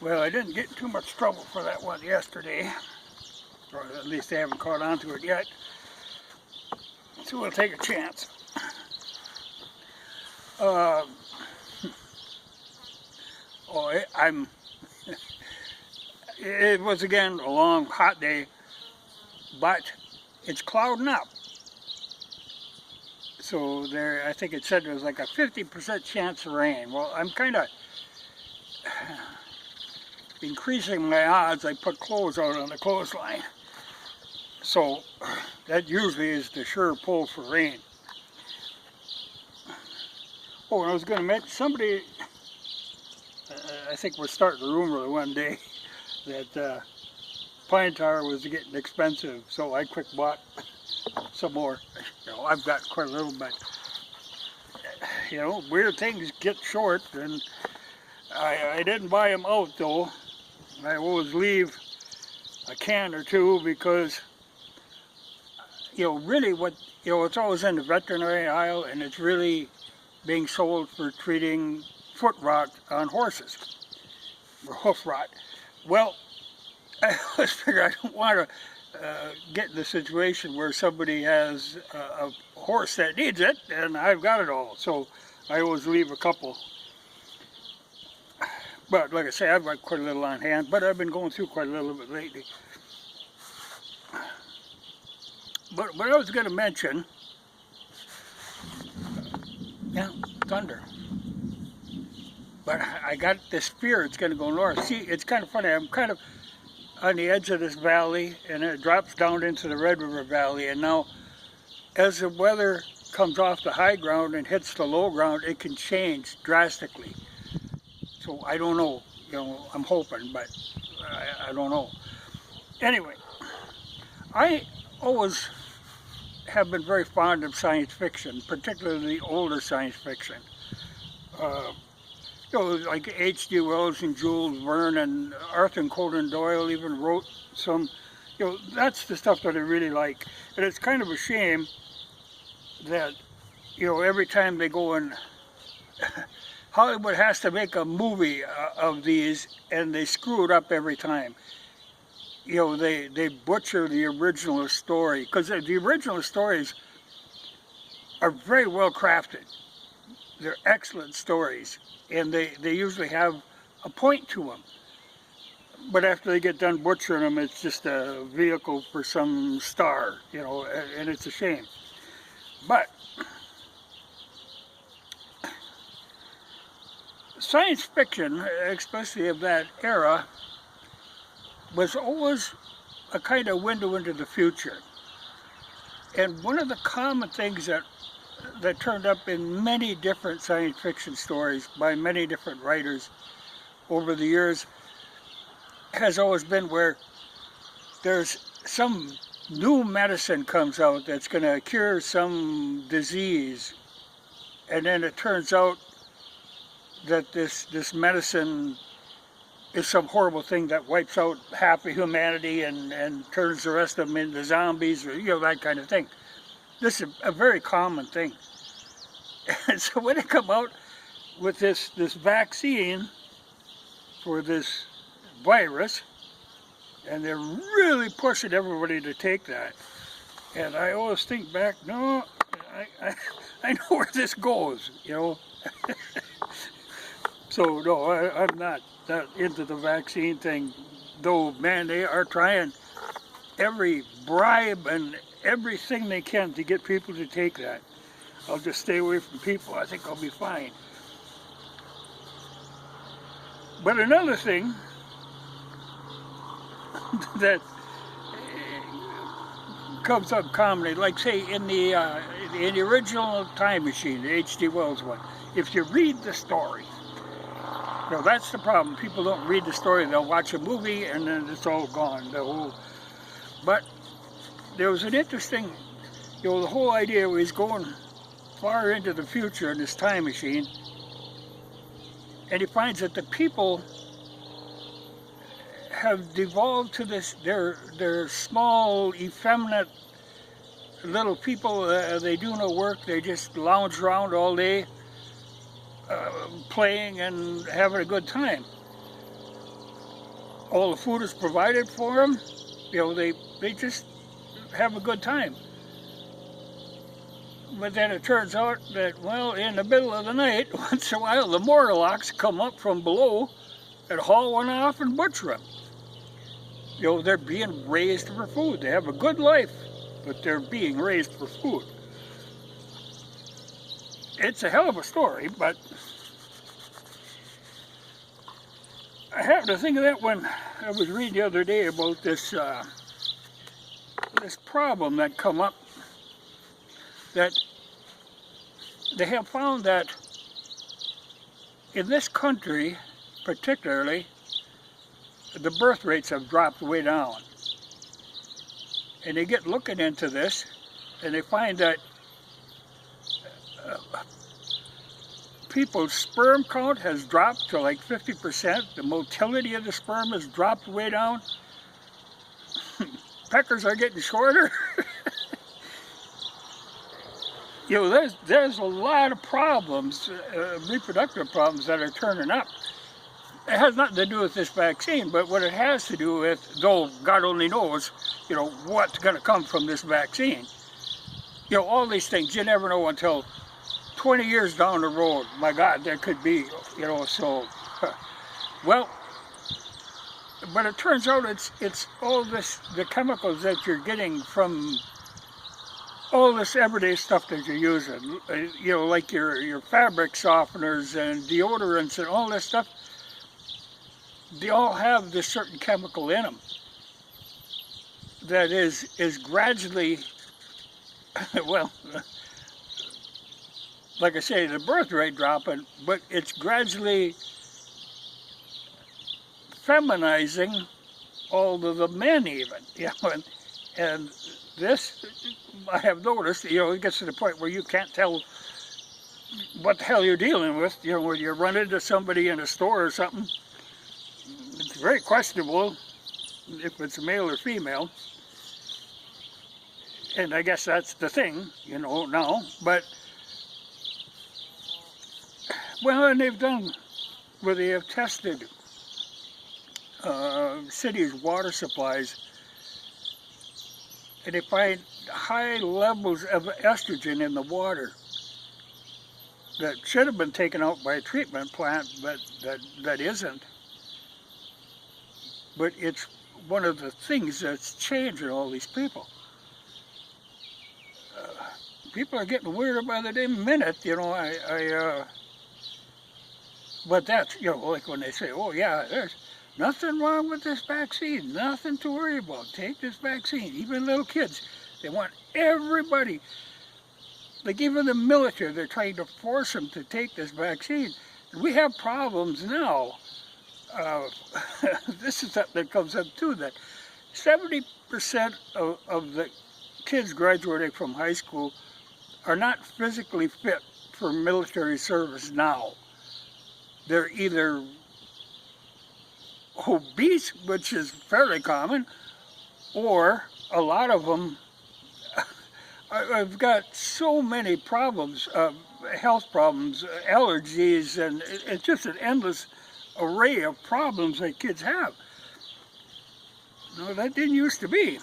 Well, I didn't get in too much trouble for that one yesterday, or at least they haven't caught on to it yet, so we'll take a chance. It was again a long, hot day, but it's clouding up. So I think it said there was like a 50% chance of rain. Well, I'm kind of increasing my odds. I put clothes out on the clothesline. So that usually is the sure pull for rain. Oh, and I was going to mention, somebody, I think we're starting a rumor one day that pine tar was getting expensive, so I quick bought some more. You know, I've got quite a little, but you know, weird things get short, and I didn't buy them out though. I always leave a can or two because, you know, really what, you know, it's always in the veterinary aisle, and it's really being sold for treating foot rot on horses, or hoof rot. Well, I always figure I don't want to get in the situation where somebody has a horse that needs it, and I've got it all. So I always leave a couple. But like I say, I've got quite a little on hand, but I've been going through quite a little bit lately. But what I was going to mention, yeah, thunder. But I got this fear it's going to go north. See, it's kind of funny. I'm kind of on the edge of this valley, and it drops down into the Red River Valley. And now, as the weather comes off the high ground and hits the low ground, it can change drastically. So I don't know. You know, I'm hoping, but I don't know. Anyway, I always have been very fond of science fiction, particularly older science fiction. You know, like H.G. Wells and Jules Verne and Arthur Conan Doyle even wrote some, you know, that's the stuff that I really like. And it's kind of a shame that, you know, every time they go and Hollywood has to make a movie of these, and they screw it up every time. You know, they butcher the original story, because the original stories are very well crafted. They're excellent stories, and they usually have a point to them. But after they get done butchering them, it's just a vehicle for some star, you know, and it's a shame. But science fiction, especially of that era, was always a kind of window into the future. And one of the common things that turned up in many different science fiction stories by many different writers over the years has always been where there's some new medicine comes out that's going to cure some disease, and then it turns out that this medicine is some horrible thing that wipes out half of humanity and turns the rest of them into zombies, or, you know, that kind of thing. This is a very common thing. And so when they come out with this vaccine for this virus, and they're really pushing everybody to take that, and I always think back, no, I know where this goes, you know. So no, I'm not into the vaccine thing, though, man, they are trying every bribe and everything they can to get people to take that. I'll just stay away from people. I think I'll be fine. But another thing that comes up commonly, like say in the original Time Machine, the H.G. Wells one, if you read the story, you know, that's the problem. People don't read the story. They'll watch a movie and then it's all gone. But there was an interesting, you know, the whole idea was going far into the future in this time machine, and he finds that the people have devolved to this, they're small, effeminate little people. They do no work. They just lounge around all day, playing and having a good time. all the food is provided for them. You know, they just have a good time. But then it turns out that, well, in the middle of the night, once in a while, the Morlocks come up from below and haul one off and butcher them. You know, they're being raised for food. They have a good life, but they're being raised for food. It's a hell of a story, but I happened to think of that when I was reading the other day about this this problem that come up, that they have found that in this country, particularly, the birth rates have dropped way down. And they get looking into this, and they find that people's sperm count has dropped to like 50%. The motility of the sperm has dropped way down. Peckers are getting shorter. You know, there's a lot of problems, reproductive problems that are turning up. It has nothing to do with this vaccine, but what it has to do with, though God only knows, you know, what's going to come from this vaccine. You know, all these things, you never know until 20 years down the road. My God, there could be, you know, so, well, but it turns out it's all this, the chemicals that you're getting from all this everyday stuff that you're using, you know, like your fabric softeners and deodorants and all this stuff. They all have this certain chemical in them that is gradually, well, like I say, the birth rate dropping, but it's gradually feminizing all of the men even, you know, and this, I have noticed, you know, it gets to the point where you can't tell what the hell you're dealing with, you know, when you run into somebody in a store or something. It's very questionable if it's a male or female, and I guess that's the thing, you know, now, but, well, and they've done, where they have tested cities' water supplies, and they find high levels of estrogen in the water that should have been taken out by a treatment plant, but that isn't. But it's one of the things that's changing all these people. People are getting weirder by the damn minute, you know, but that's, you know, like when they say, oh yeah, there's nothing wrong with this vaccine, nothing to worry about, take this vaccine. Even little kids, they want everybody, like even the military, they're trying to force them to take this vaccine. And we have problems now. This is something that comes up too, that 70% of the kids graduating from high school are not physically fit for military service now. They're either obese, which is fairly common, or a lot of them, I've got so many problems, health problems, allergies, and it's just an endless array of problems that kids have. No, that didn't used to be.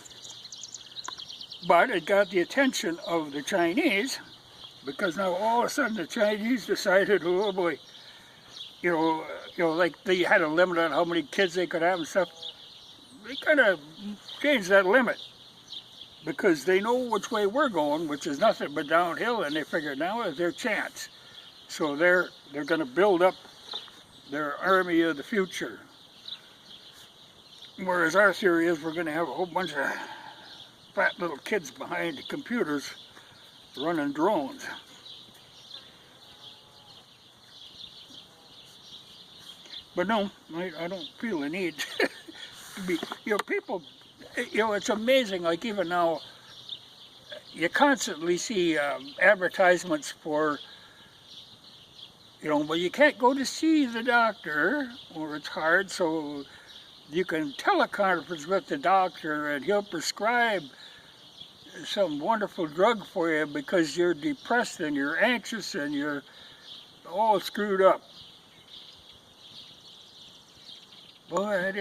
But it got the attention of the Chinese, because now all of a sudden the Chinese decided, oh boy, you know, like they had a limit on how many kids they could have and stuff. They kind of changed that limit because they know which way we're going, which is nothing but downhill, and they figure now is their chance. So they're going to build up their army of the future. Whereas our theory is we're going to have a whole bunch of fat little kids behind the computers running drones. But no, I don't feel the need to be, you know, people, you know, it's amazing, like even now, you constantly see advertisements for, you know, well, you can't go to see the doctor, or it's hard, so you can teleconference with the doctor and he'll prescribe some wonderful drug for you because you're depressed and you're anxious and you're all screwed up. Boy,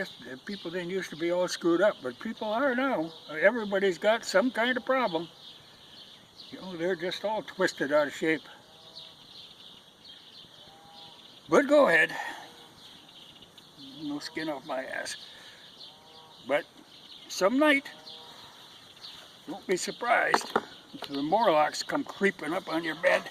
people didn't used to be all screwed up, but people are now. Everybody's got some kind of problem. You know, they're just all twisted out of shape. But go ahead. No skin off my ass. But some night, don't be surprised if the Morlocks come creeping up on your bed.